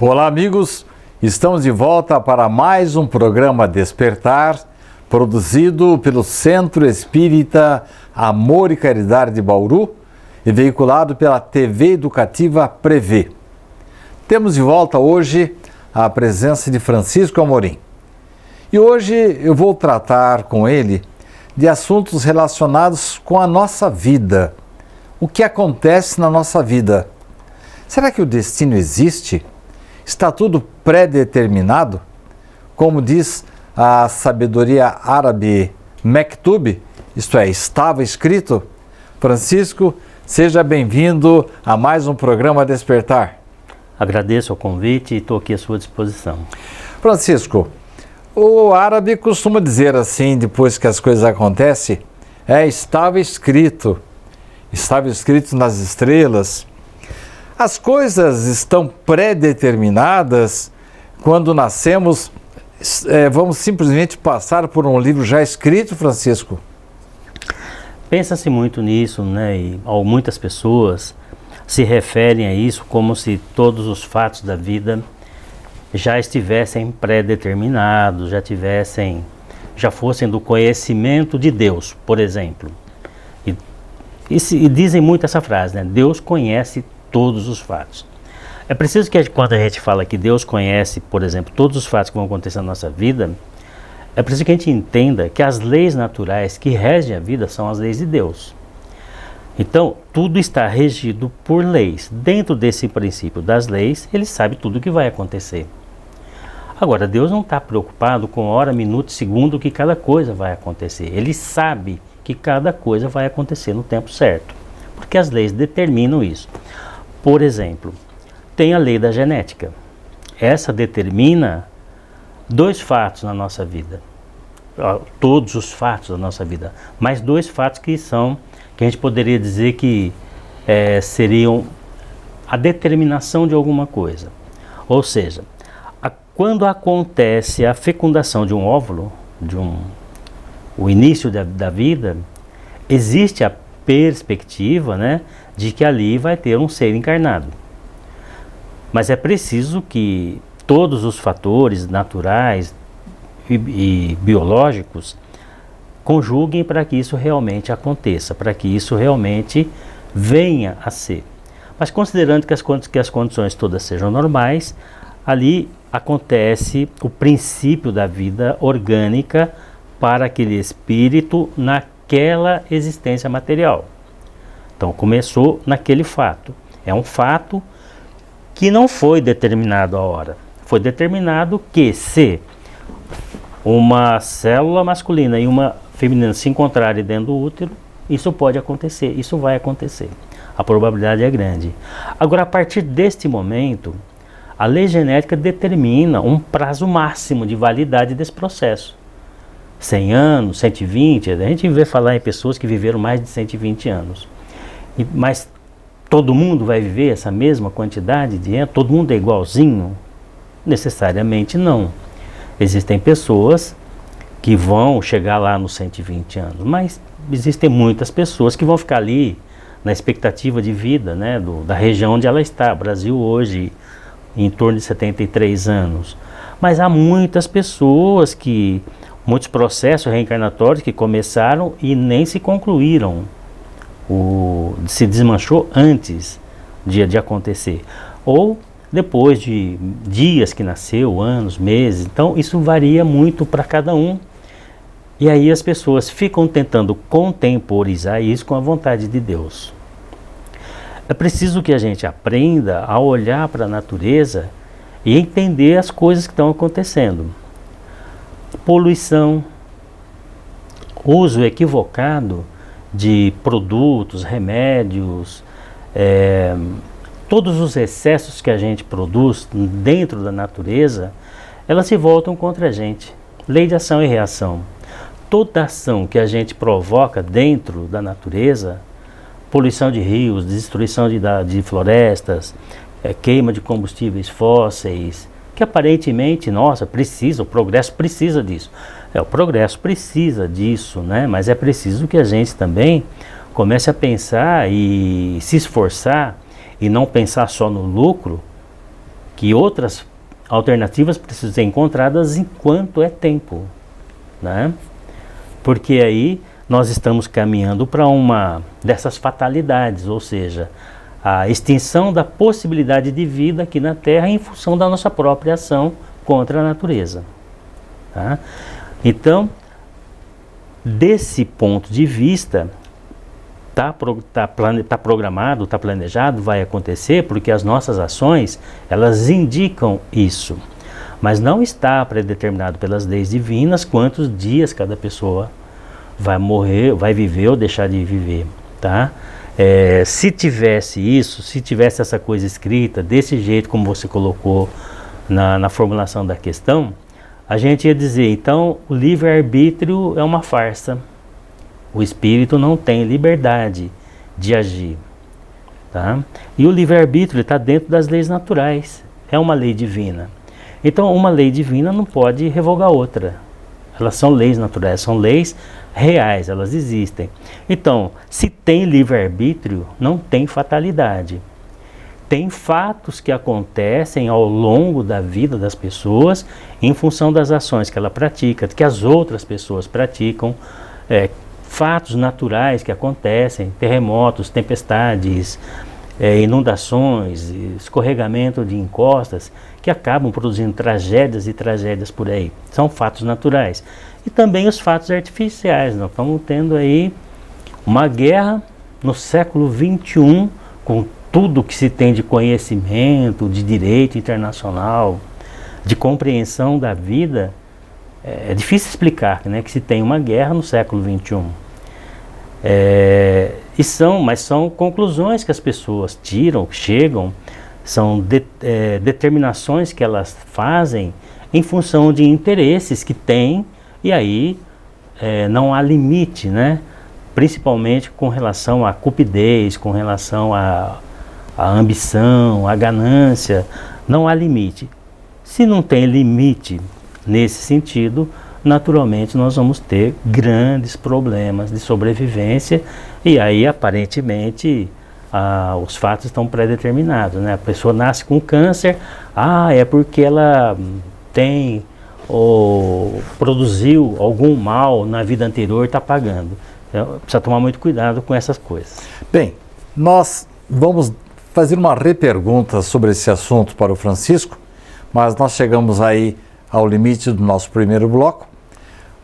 Olá, amigos. Estamos de volta para mais um programa Despertar, produzido pelo Centro Espírita Amor e Caridade de Bauru e veiculado pela TV Educativa Prevê. Temos de volta hoje a presença de Francisco Amorim. E hoje eu vou tratar com ele de assuntos relacionados com a nossa vida. O que acontece na nossa vida? Será que o destino existe? Está tudo pré-determinado? Como diz a sabedoria árabe Mektub, isto é, estava escrito? Francisco, seja bem-vindo a mais um programa Despertar. Agradeço o convite e estou aqui à sua disposição. Francisco, o árabe costuma dizer assim, depois que as coisas acontecem, estava escrito nas estrelas. As coisas estão pré-determinadas. Quando nascemos, vamos simplesmente passar por um livro já escrito, Francisco? Pensa-se muito nisso, né? E muitas pessoas se referem a isso como se todos os fatos da vida já estivessem pré-determinados, já fossem do conhecimento de Deus, por exemplo. E dizem muito essa frase, né? Deus conhece todos os fatos. É preciso que quando a gente fala que Deus conhece, por exemplo, todos os fatos que vão acontecer na nossa vida, é preciso que a gente entenda que as leis naturais que regem a vida são as leis de Deus. Então, tudo está regido por leis. Dentro desse princípio das leis, ele sabe tudo o que vai acontecer. Agora, Deus não está preocupado com hora, minuto, segundo que cada coisa vai acontecer. Ele sabe que cada coisa vai acontecer no tempo certo, porque as leis determinam isso. Por exemplo, tem a lei da genética. Essa determina dois fatos na nossa vida. Todos os fatos da nossa vida. Mas dois fatos que a gente poderia dizer que seriam a determinação de alguma coisa. Ou seja, quando acontece a fecundação de um óvulo, o início da vida, existe a perspectiva, né, de que ali vai ter um ser encarnado. Mas é preciso que todos os fatores naturais e biológicos conjuguem para que isso realmente aconteça, para que isso realmente venha a ser. Mas considerando que as condições todas sejam normais, ali acontece o princípio da vida orgânica para aquele espírito naquela existência material. Então começou naquele fato. É um fato que não foi determinado a hora. Foi determinado que se uma célula masculina e uma feminina se encontrarem dentro do útero, isso pode acontecer, isso vai acontecer. A probabilidade é grande. Agora, a partir deste momento, a lei genética determina um prazo máximo de validade desse processo. 100 anos, 120, a gente vê falar em pessoas que viveram mais de 120 anos. Mas todo mundo vai viver essa mesma quantidade de anos? Todo mundo é igualzinho? Necessariamente não. Existem pessoas que vão chegar lá nos 120 anos, mas existem muitas pessoas que vão ficar ali na expectativa de vida, né, da região onde ela está. O Brasil hoje, em torno de 73 anos. Mas há muitas pessoas muitos processos reencarnatórios que começaram e nem se concluíram. Se desmanchou antes de acontecer. Ou depois de dias que nasceu, anos, meses. Então isso varia muito para cada um. E aí as pessoas ficam tentando contemporizar isso com a vontade de Deus. É preciso que a gente aprenda a olhar para a natureza e entender as coisas que estão acontecendo. Poluição, uso equivocado de produtos, remédios, todos os excessos que a gente produz dentro da natureza, elas se voltam contra a gente. Lei de ação e reação. Toda ação que a gente provoca dentro da natureza, poluição de rios, destruição de florestas, queima de combustíveis fósseis, que aparentemente, o progresso precisa disso. O progresso precisa disso, né? Mas é preciso que a gente também comece a pensar e se esforçar e não pensar só no lucro que outras alternativas precisam ser encontradas enquanto é tempo, né? Porque aí nós estamos caminhando para uma dessas fatalidades, ou seja, a extinção da possibilidade de vida aqui na Terra em função da nossa própria ação contra a natureza. Tá? Então, desse ponto de vista, está programado, está planejado, vai acontecer, porque as nossas ações, elas indicam isso. Mas não está predeterminado pelas leis divinas quantos dias cada pessoa vai morrer, vai viver ou deixar de viver, tá? Se tivesse isso, se tivesse essa coisa escrita, desse jeito como você colocou na formulação da questão, a gente ia dizer, então, o livre-arbítrio é uma farsa. O espírito não tem liberdade de agir, tá? E o livre-arbítrio está dentro das leis naturais, é uma lei divina. Então, uma lei divina não pode revogar outra. Elas são leis naturais, são leis reais, elas existem. Então, se tem livre-arbítrio, não tem fatalidade. Tem fatos que acontecem ao longo da vida das pessoas em função das ações que ela pratica, que as outras pessoas praticam, fatos naturais que acontecem, terremotos, tempestades, inundações, escorregamento de encostas, que acabam produzindo tragédias e tragédias por aí. São fatos naturais. E também os fatos artificiais. Nós estamos tendo aí uma guerra no século XXI, com tudo que se tem de conhecimento, de direito internacional, de compreensão da vida. É difícil explicar, né, que se tem uma guerra no século XXI. Mas são conclusões que as pessoas tiram, chegam, são determinações que elas fazem em função de interesses que têm, e aí não há limite, né? Principalmente com relação à cupidez, com relação à ambição, à ganância, não há limite. Se não tem limite nesse sentido, naturalmente nós vamos ter grandes problemas de sobrevivência, e aí aparentemente os fatos estão pré-determinados, né? A pessoa nasce com câncer, é porque ela tem ou produziu algum mal na vida anterior e está pagando. Então, precisa tomar muito cuidado com essas coisas. Bem, nós vamos fazer uma repergunta sobre esse assunto para o Francisco, mas nós chegamos aí ao limite do nosso primeiro bloco.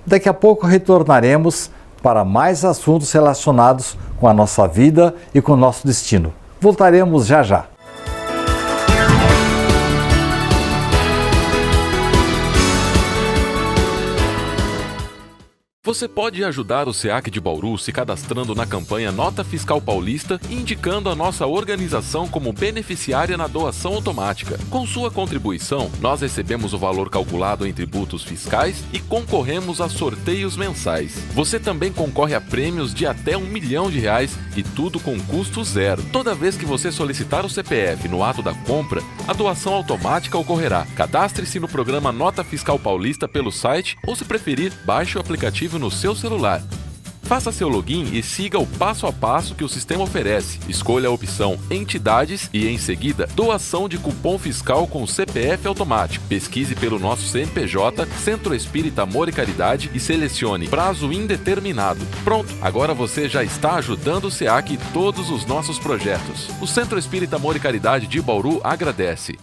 Daqui a pouco retornaremos para mais assuntos relacionados com a nossa vida e com o nosso destino. Voltaremos já já. Você pode ajudar o SEAC de Bauru se cadastrando na campanha Nota Fiscal Paulista e indicando a nossa organização como beneficiária na doação automática. Com sua contribuição, nós recebemos o valor calculado em tributos fiscais e concorremos a sorteios mensais. Você também concorre a prêmios de até R$1 milhão e tudo com custo zero. Toda vez que você solicitar o CPF no ato da compra, a doação automática ocorrerá. Cadastre-se no programa Nota Fiscal Paulista pelo site ou, se preferir, baixe o aplicativo no seu celular. Faça seu login e siga o passo a passo que o sistema oferece. Escolha a opção Entidades e, em seguida, Doação de Cupom Fiscal com CPF Automático. Pesquise pelo nosso CNPJ, Centro Espírita Amor e Caridade, e selecione Prazo Indeterminado. Pronto, agora você já está ajudando o SEAC e todos os nossos projetos. O Centro Espírita Amor e Caridade de Bauru agradece.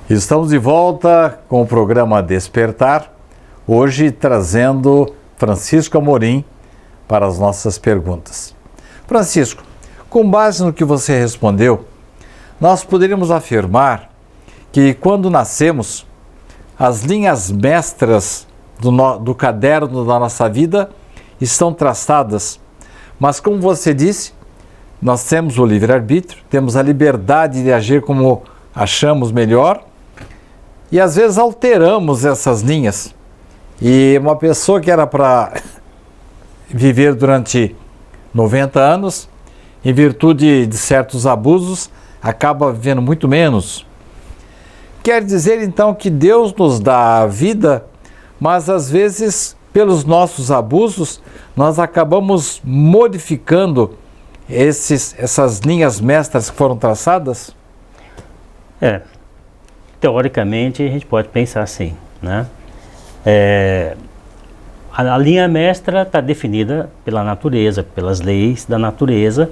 Estamos de volta com o programa Despertar, hoje trazendo Francisco Amorim para as nossas perguntas. Francisco, com base no que você respondeu, nós poderíamos afirmar que quando nascemos, as linhas mestras do caderno da nossa vida estão traçadas, mas como você disse, nós temos o livre-arbítrio, temos a liberdade de agir como achamos melhor, e às vezes alteramos essas linhas. E uma pessoa que era para viver durante 90 anos, em virtude de certos abusos, acaba vivendo muito menos. Quer dizer então que Deus nos dá a vida, mas às vezes pelos nossos abusos, nós acabamos modificando essas linhas mestras que foram traçadas? Teoricamente a gente pode pensar assim, né? A linha mestra está definida pela natureza, pelas leis da natureza,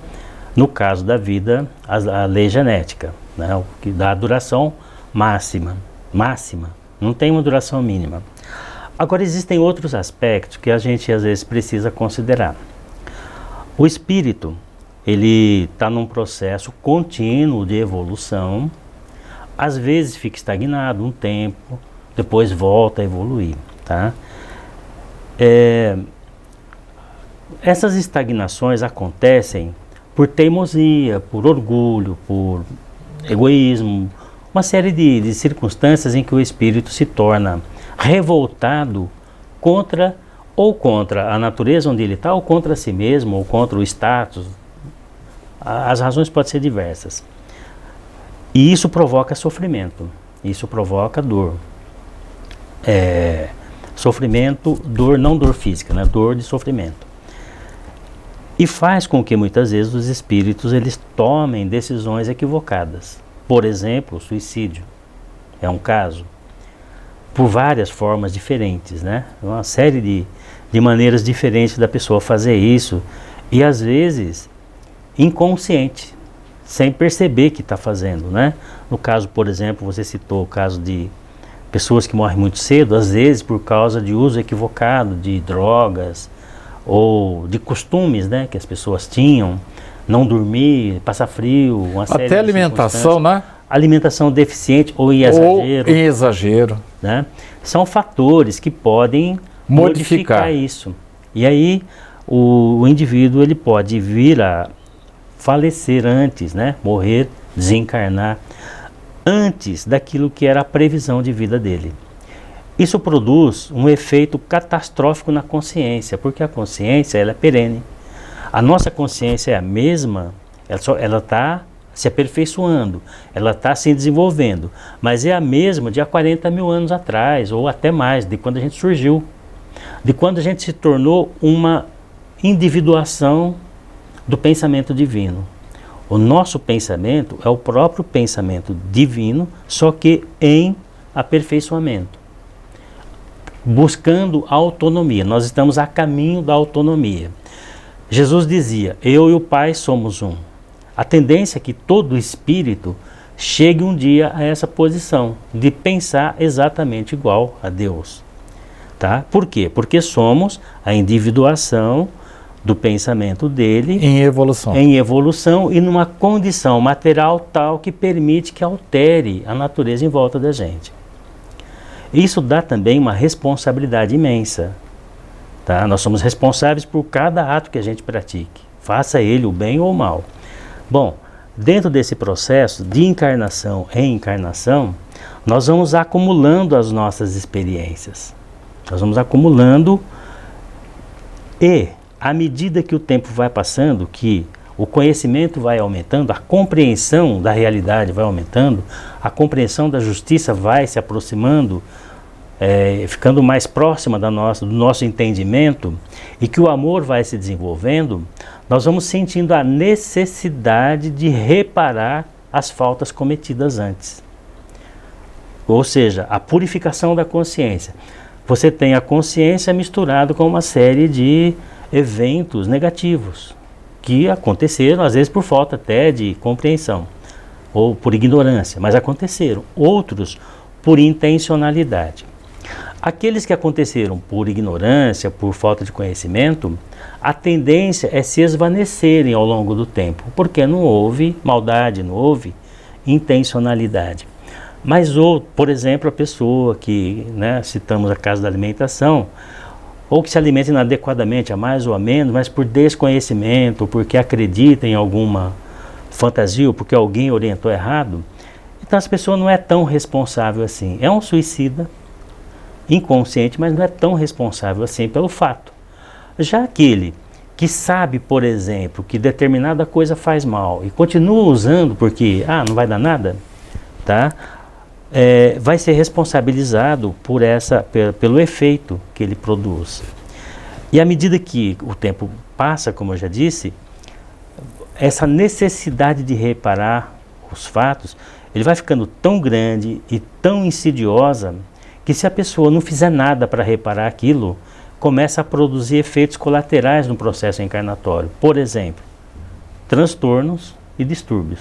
no caso da vida, a lei genética, né? O que dá a duração máxima, não tem uma duração mínima. Agora existem outros aspectos que a gente às vezes precisa considerar. O espírito, ele está num processo contínuo de evolução, às vezes fica estagnado um tempo, depois volta a evoluir, tá? Essas estagnações acontecem por teimosia, por orgulho, por egoísmo, uma série de circunstâncias em que o espírito se torna revoltado contra a natureza onde ele está, ou contra si mesmo, ou contra o status. As razões podem ser diversas. E isso provoca sofrimento, isso provoca dor. Sofrimento, dor, não dor física, né? Dor de sofrimento. E faz com que muitas vezes os espíritos eles tomem decisões equivocadas. Por exemplo, o suicídio é um caso. Por várias formas diferentes, né? Uma série de maneiras diferentes da pessoa fazer isso. E às vezes inconsciente, sem perceber que está fazendo, né? No caso, por exemplo, você citou o caso de pessoas que morrem muito cedo, às vezes por causa de uso equivocado de drogas ou de costumes, né, que as pessoas tinham, não dormir, passar frio, uma série até alimentação, né? Alimentação deficiente ou em exagero. Ou em exagero. Né? São fatores que podem modificar isso. E aí o indivíduo ele pode vir a falecer antes, né? Morrer, desencarnar antes daquilo que era a previsão de vida dele. Isso produz um efeito catastrófico na consciência, porque a consciência ela é perene. A nossa consciência é a mesma, ela está se aperfeiçoando, ela está se desenvolvendo, mas é a mesma de há 40 mil anos atrás, ou até mais, de quando a gente surgiu, de quando a gente se tornou uma individuação do pensamento divino. O nosso pensamento é o próprio pensamento divino, só que em aperfeiçoamento, buscando a autonomia. Nós estamos a caminho da autonomia. Jesus dizia, eu e o Pai somos um. A tendência é que todo espírito chegue um dia a essa posição de pensar exatamente igual a Deus. Tá? Por quê? Porque somos a individuação do pensamento dele em evolução. Em evolução e numa condição material tal que permite que altere a natureza em volta da gente. Isso dá também uma responsabilidade imensa. Tá? Nós somos responsáveis por cada ato que a gente pratique, faça ele o bem ou o mal. Bom, dentro desse processo de encarnação e reencarnação, nós vamos acumulando as nossas experiências. Nós vamos acumulando e, à medida que o tempo vai passando, que o conhecimento vai aumentando, a compreensão da realidade vai aumentando, a compreensão da justiça vai se aproximando, ficando mais próxima do nosso entendimento, e que o amor vai se desenvolvendo, nós vamos sentindo a necessidade de reparar as faltas cometidas antes. Ou seja, a purificação da consciência. Você tem a consciência misturada com uma série de eventos negativos que aconteceram, às vezes por falta até de compreensão ou por ignorância, mas aconteceram. Outros por intencionalidade. Aqueles que aconteceram por ignorância, por falta de conhecimento, a tendência é se esvanecerem ao longo do tempo, porque não houve maldade, não houve intencionalidade. Mas, por exemplo, a pessoa que, né, citamos a casa da alimentação, ou que se alimenta inadequadamente, a mais ou a menos, mas por desconhecimento, ou porque acredita em alguma fantasia, ou porque alguém orientou errado, então essa pessoa não é tão responsável assim. É um suicida inconsciente, mas não é tão responsável assim pelo fato. Já aquele que sabe, por exemplo, que determinada coisa faz mal e continua usando porque, não vai dar nada, tá? vai ser responsabilizado pelo efeito que ele produz. E à medida que o tempo passa, como eu já disse, essa necessidade de reparar os fatos, ele vai ficando tão grande e tão insidiosa que se a pessoa não fizer nada para reparar aquilo, começa a produzir efeitos colaterais no processo encarnatório. Por exemplo, transtornos e distúrbios.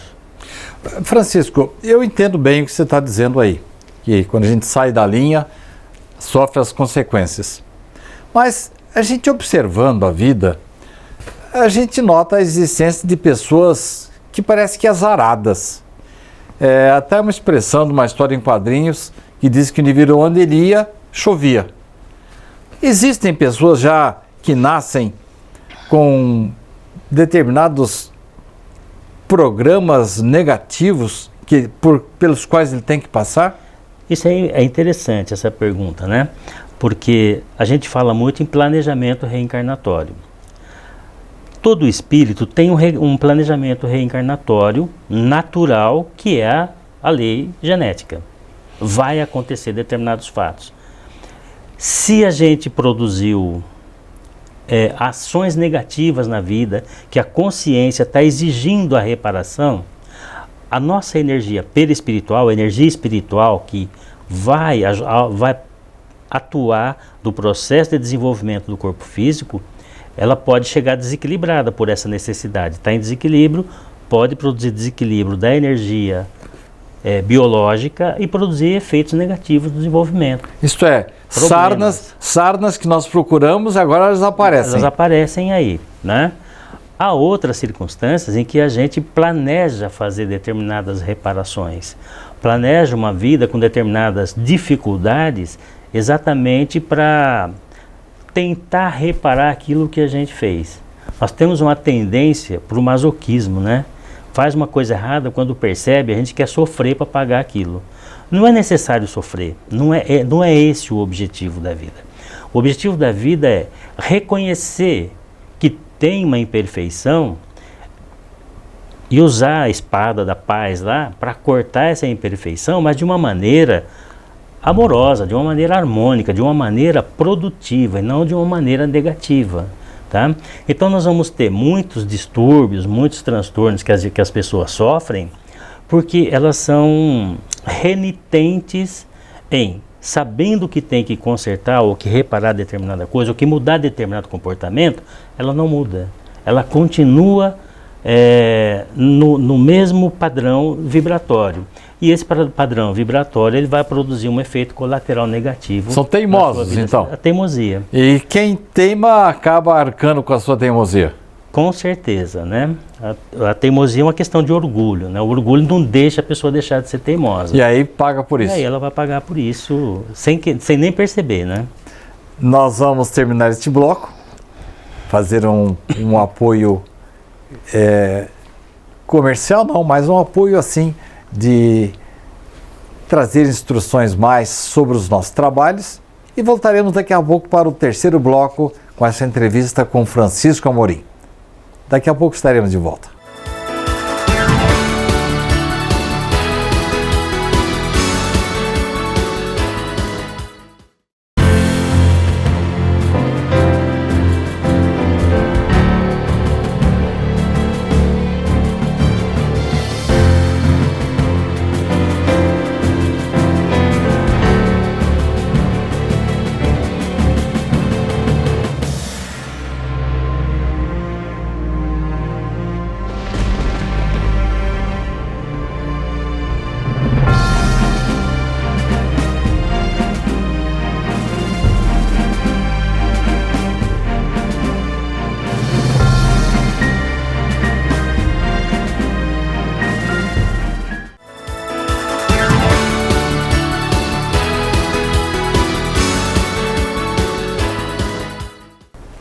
Francisco, eu entendo bem o que você está dizendo aí, que quando a gente sai da linha, sofre as consequências. Mas a gente observando a vida, a gente nota a existência de pessoas que parecem que azaradas. Até uma expressão de uma história em quadrinhos que diz que onde ele ia, chovia. Existem pessoas já que nascem com determinados programas negativos pelos quais ele tem que passar? Isso é interessante, essa pergunta, né? Porque a gente fala muito em planejamento reencarnatório. Todo espírito tem um planejamento reencarnatório natural, que é a lei genética. Vai acontecer determinados fatos. Se a gente produziu ações negativas na vida, que a consciência está exigindo a reparação, a nossa energia perispiritual, a energia espiritual que vai atuar no processo de desenvolvimento do corpo físico, ela pode chegar desequilibrada por essa necessidade. Está em desequilíbrio, pode produzir desequilíbrio da energia biológica e produzir efeitos negativos no desenvolvimento. Isto é, sarnas que nós procuramos, agora elas aparecem. Elas aparecem aí, né? Há outras circunstâncias em que a gente planeja fazer determinadas reparações. Planeja uma vida com determinadas dificuldades exatamente para tentar reparar aquilo que a gente fez. Nós temos uma tendência para o masoquismo, né? Faz uma coisa errada, quando percebe, a gente quer sofrer para pagar aquilo. Não é necessário sofrer, não é esse o objetivo da vida. O objetivo da vida é reconhecer que tem uma imperfeição e usar a espada da paz lá para cortar essa imperfeição, mas de uma maneira amorosa, de uma maneira harmônica, de uma maneira produtiva e não de uma maneira negativa. Tá? Então nós vamos ter muitos distúrbios, muitos transtornos que as pessoas sofrem, porque elas são renitentes em, sabendo que tem que consertar ou que reparar determinada coisa, ou que mudar determinado comportamento, ela não muda. Ela continua no mesmo padrão vibratório. E esse padrão vibratório, ele vai produzir um efeito colateral negativo. São teimosos, então? A teimosia. E quem teima acaba arcando com a sua teimosia? Com certeza, né? A teimosia é uma questão de orgulho, né? O orgulho não deixa a pessoa deixar de ser teimosa. E aí paga por isso? E aí ela vai pagar por isso, sem nem perceber, né? Nós vamos terminar este bloco, fazer um apoio comercial, não, mas um apoio assim de trazer instruções mais sobre os nossos trabalhos, e voltaremos daqui a pouco para o terceiro bloco com essa entrevista com Francisco Amorim. Daqui a pouco estaremos de volta.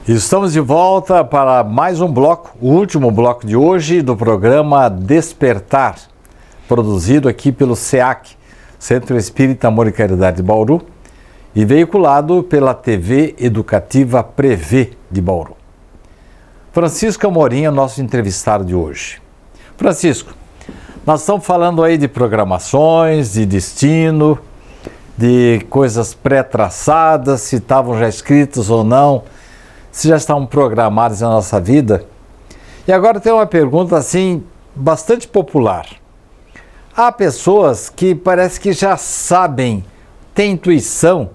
Estamos de volta para mais um bloco, o último bloco de hoje do programa Despertar, produzido aqui pelo SEAC, Centro Espírita Amor e Caridade de Bauru, e veiculado pela TV Educativa Prevê de Bauru. Francisco Amorim é o nosso entrevistado de hoje. Francisco, Nós estamos falando aí de programações, de destino, de coisas pré-traçadas, se estavam já escritas ou não, se já estavam programadas na nossa vida. E agora tem uma pergunta assim, bastante popular. Há pessoas que parece que já sabem, têm intuição,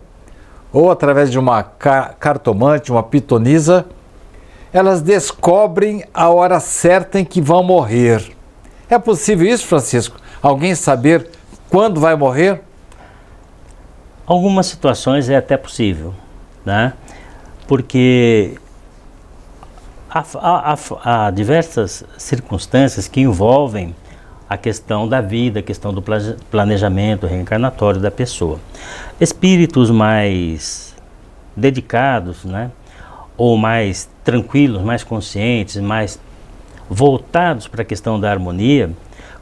ou através de uma cartomante, uma pitonisa, elas descobrem a hora certa em que vão morrer. É possível isso, Francisco? Alguém saber quando vai morrer? Algumas situações é até possível, né? Porque há diversas circunstâncias que envolvem a questão da vida, a questão do planejamento reencarnatório da pessoa. Espíritos mais dedicados, né? Ou mais tranquilos, mais conscientes, mais voltados para a questão da harmonia,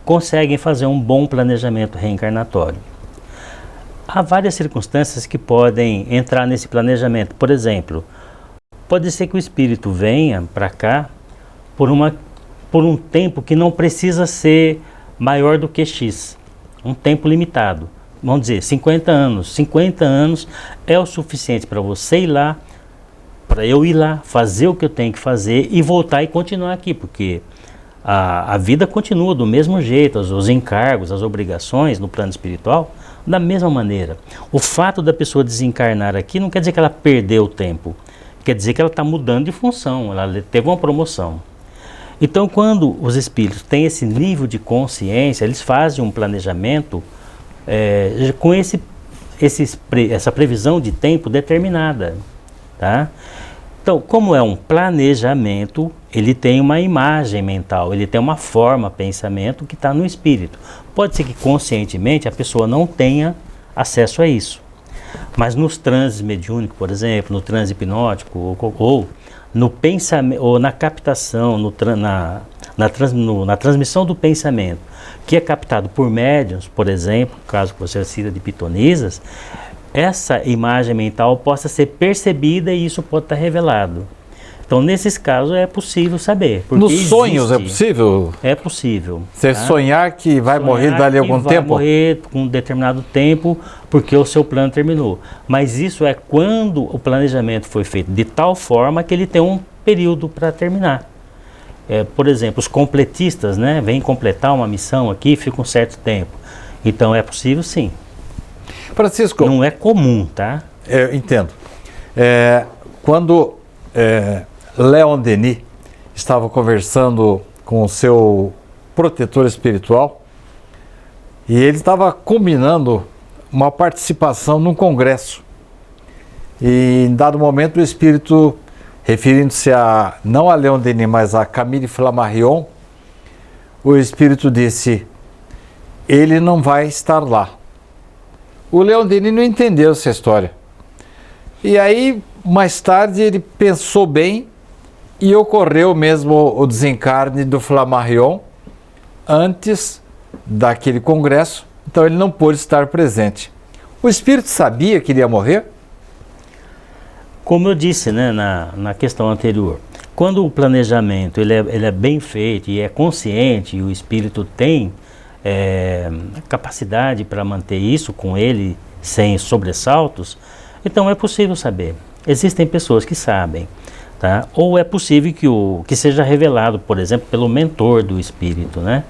conseguem fazer um bom planejamento reencarnatório. Há várias circunstâncias que podem entrar nesse planejamento. Por exemplo, pode ser que o espírito venha para cá por um tempo que não precisa ser maior do que X, um tempo limitado. Vamos dizer, 50 anos. 50 anos é o suficiente para você ir lá, para eu ir lá, fazer o que eu tenho que fazer e voltar e continuar aqui, porque a vida continua do mesmo jeito, os encargos, as obrigações no plano espiritual, da mesma maneira. O fato da pessoa desencarnar aqui não quer dizer que ela perdeu o tempo, quer dizer que ela está mudando de função, ela teve uma promoção. Então, quando os espíritos têm esse nível de consciência, eles fazem um planejamento com essa previsão de tempo determinada, tá? Então, como é um planejamento, ele tem uma imagem mental, ele tem uma forma, pensamento que está no espírito. Pode ser que conscientemente a pessoa não tenha acesso a isso, mas nos transes mediúnicos, por exemplo, no transe hipnótico ou no pensamento, ou na captação, na transmissão do pensamento, que é captado por médiuns, por exemplo, no caso que você cita de pitonisas, essa imagem mental possa ser percebida e isso pode estar revelado. Então, nesses casos, é possível saber. Nos sonhos é possível? É possível. Você sonhar que vai morrer dali a algum tempo? Vai morrer com um determinado tempo, porque o seu plano terminou. Mas isso é quando o planejamento foi feito de tal forma que ele tem um período para terminar. Por exemplo, os completistas, né, vêm completar uma missão aqui, fica um certo tempo. Então, é possível sim. Francisco... Não é comum, tá? Eu entendo. Quando Leon Denis estava conversando com o seu protetor espiritual e ele estava combinando uma participação num congresso. E em dado momento o espírito, referindo-se não a Leon Denis, mas a Camille Flammarion, o espírito disse: ele não vai estar lá. O Leon Denis não entendeu essa história. E aí, mais tarde, ele pensou bem e ocorreu mesmo o desencarne do Flammarion antes daquele congresso, então ele não pôde estar presente. O espírito sabia que ele ia morrer? Como eu disse, né, na questão anterior, quando o planejamento ele é bem feito e é consciente e o espírito tem capacidade para manter isso com ele sem sobressaltos, então é possível saber. Existem pessoas que sabem, tá? Ou é possível que seja revelado, por exemplo, pelo mentor do espírito, né?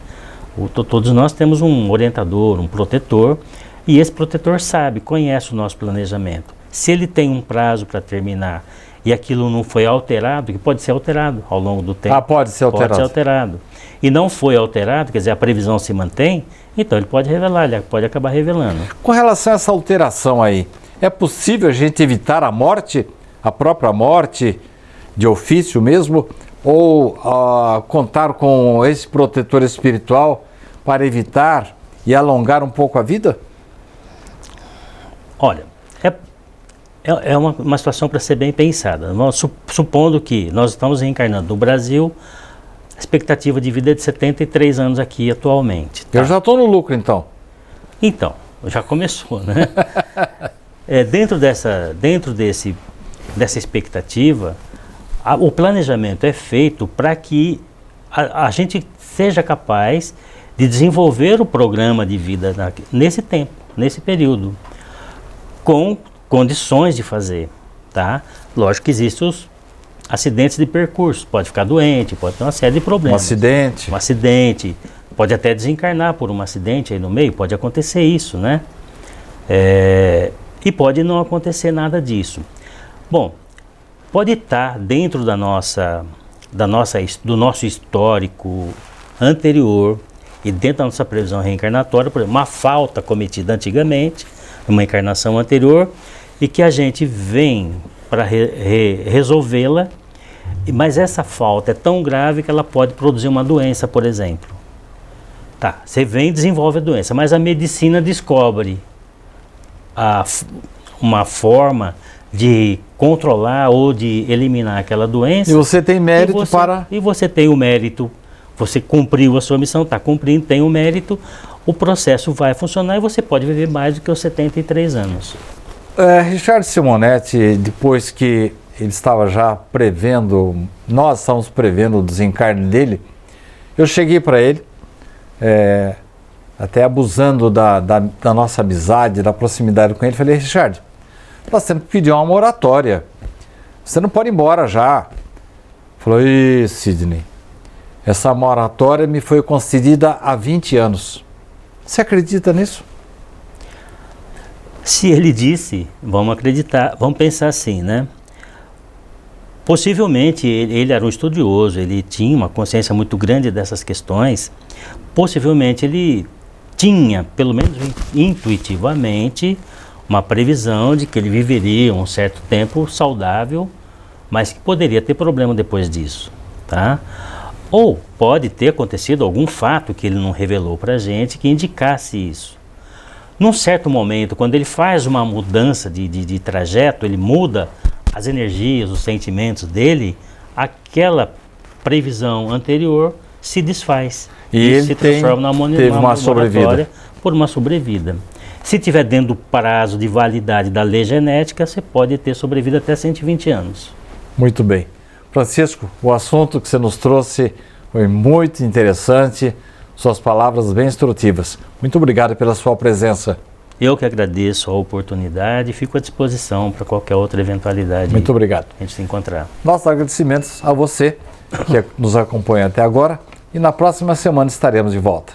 Todos nós temos um orientador, um protetor, e esse protetor sabe, conhece o nosso planejamento. Se ele tem um prazo para terminar e aquilo não foi alterado, que pode ser alterado ao longo do tempo. Pode ser alterado. Pode ser alterado. E não foi alterado, quer dizer, a previsão se mantém, então ele pode revelar, ele pode acabar revelando. Com relação a essa alteração aí, é possível a gente evitar a morte, a própria morte de ofício mesmo, ou contar com esse protetor espiritual para evitar e alongar um pouco a vida? Olha, é uma situação para ser bem pensada. Supondo que nós estamos reencarnando no Brasil, a expectativa de vida é de 73 anos aqui atualmente. Tá? Eu já estou no lucro então. Então, já começou, né? Dentro dessa expectativa, o planejamento é feito para que a gente seja capaz de desenvolver o programa de vida nesse tempo, nesse período, com condições de fazer, tá? Lógico que existem os acidentes de percurso, pode ficar doente, pode ter uma série de problemas. Um acidente, pode até desencarnar por um acidente aí no meio, pode acontecer isso, né? E pode não acontecer nada disso. Bom, pode estar dentro do nosso histórico anterior e dentro da nossa previsão reencarnatória, por exemplo, uma falta cometida antigamente, uma encarnação anterior, e que a gente vem para resolvê-la, mas essa falta é tão grave que ela pode produzir uma doença, por exemplo. Tá, você vem e desenvolve a doença, mas a medicina descobre uma forma de controlar ou de eliminar aquela doença. E você tem mérito E você tem o mérito, você cumpriu a sua missão, está cumprindo, tem o mérito, o processo vai funcionar e você pode viver mais do que os 73 anos. Richard Simonetti, depois que ele estava já prevendo, nós estávamos prevendo o desencarne dele, eu cheguei para ele, até abusando da nossa amizade, da proximidade com ele, falei: Richard, nós temos que pedir uma moratória, você não pode ir embora já. Falou: Sidney, essa moratória me foi concedida há 20 anos. Você acredita nisso? Se ele disse, vamos acreditar, vamos pensar assim, né? Possivelmente ele era um estudioso, ele tinha uma consciência muito grande dessas questões, possivelmente ele tinha, pelo menos intuitivamente, uma previsão de que ele viveria um certo tempo saudável, mas que poderia ter problema depois disso, tá? Ou pode ter acontecido algum fato que ele não revelou para a gente que indicasse isso. Num certo momento, quando ele faz uma mudança de trajeto, ele muda as energias, os sentimentos dele, aquela previsão anterior se desfaz. E ele se transforma teve uma sobrevida. Por uma sobrevida. Se tiver dentro do prazo de validade da lei genética, você pode ter sobrevida até 120 anos. Muito bem. Francisco, o assunto que você nos trouxe foi muito interessante, suas palavras bem instrutivas. Muito obrigado pela sua presença. Eu que agradeço a oportunidade e fico à disposição para qualquer outra eventualidade. Muito obrigado. A gente se encontrar. Nossos agradecimentos a você que nos acompanha até agora e na próxima semana estaremos de volta.